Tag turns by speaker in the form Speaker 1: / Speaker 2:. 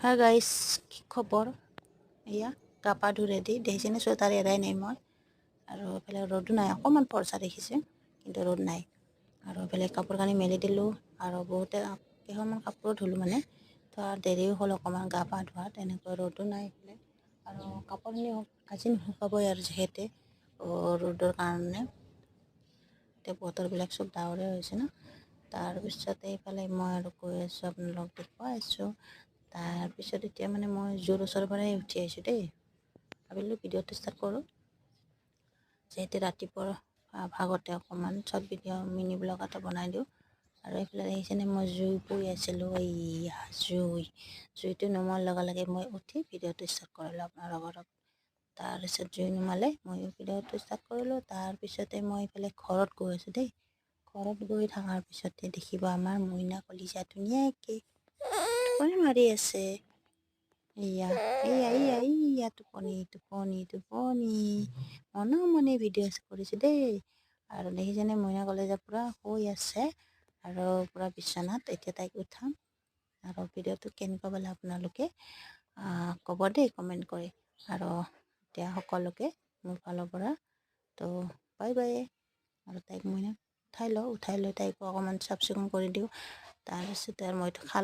Speaker 1: Hi guys, কি খবৰ? এয়া গা পা ধুই ৰেডি দেখিছেনে, চুৱেটাৰ এৰাই নাই মই। আৰু এইফালে ৰ'দো নাই, অকণমান ফৰচা দেখিছে কিন্তু ৰ'দ নাই। আৰু এইফালে কাপোৰ কানি মেলি দিলোঁ আৰু বহুতে কেইখনমান কাপোৰো ধুলোঁ মানে। তো দেৰিও হ'ল অকণমান গা পা ধোৱা, তেনেকৈ ৰ'দো নাই এইফালে। আৰু কাপোৰখিনি আজি নুশুকাবই আৰু যিহেতু ৰ'দৰ কাৰণে। এতিয়া বতৰবিলাক চব ডাৱৰে হৈছে ন। তাৰপিছতে এইফালে মই আৰু গৈ আছোঁ, আপোনালোকক দেখুৱাই আছোঁ। তাৰপিছত এতিয়া মানে মই জোৰ ওচৰৰ পৰাই উঠি আহিছোঁ দেই। ভাবিলোঁ ভিডিঅ'টো ষ্টাৰ্ট কৰোঁ, যিহেতু ৰাতিপুৱাৰ ভাগতে অকণমান শ্বৰ্ট ভিডিঅ' মিনি ব্লগ এটা বনাই দিওঁ। আৰু এইফালে দেখিছেনে মই জুই পুৰি আছিলোঁ, এইয়া জুইটো নুমোৱাৰ লগে লগে মই উঠি ভিডিঅ'টো ষ্টাৰ্ট কৰিলোঁ আপোনালোকৰ লগত। তাৰপিছত জুই নুমালে মই ভিডিঅ'টো ষ্টাৰ্ট কৰিলোঁ। তাৰপিছতে মই এইফালে ঘৰত গৈ আছোঁ দেই। ঘৰত গৈ থকাৰ পিছতে দেখিব আমাৰ মইনা কলিজা ধুনীয়াকৈ টোপনি মাৰি আছে। এয়া এয়া এয়া এয়া টোপনি টোপনি টোপনি মনে মনে ভিডিঅ' কৰিছোঁ দেই। আৰু দেখিছেনে মইনা কলিজা পূৰা শুই আছে আৰু পূৰা বিচনাত। এতিয়া তাইক উঠাম আৰু ভিডিঅ'টো কেনেকুৱা পালে আপোনালোকে ক'ব দেই কমেণ্ট কৰি। আৰু এতিয়া সকলোকে মোৰ ফালৰ পৰা তো বাই বাই। আৰু তাইক মই উঠাই লৈ তাইকো অকণমান চাফ চিকুণ কৰি দিওঁ। তাৰপিছতে আৰু মইতো খালোঁ।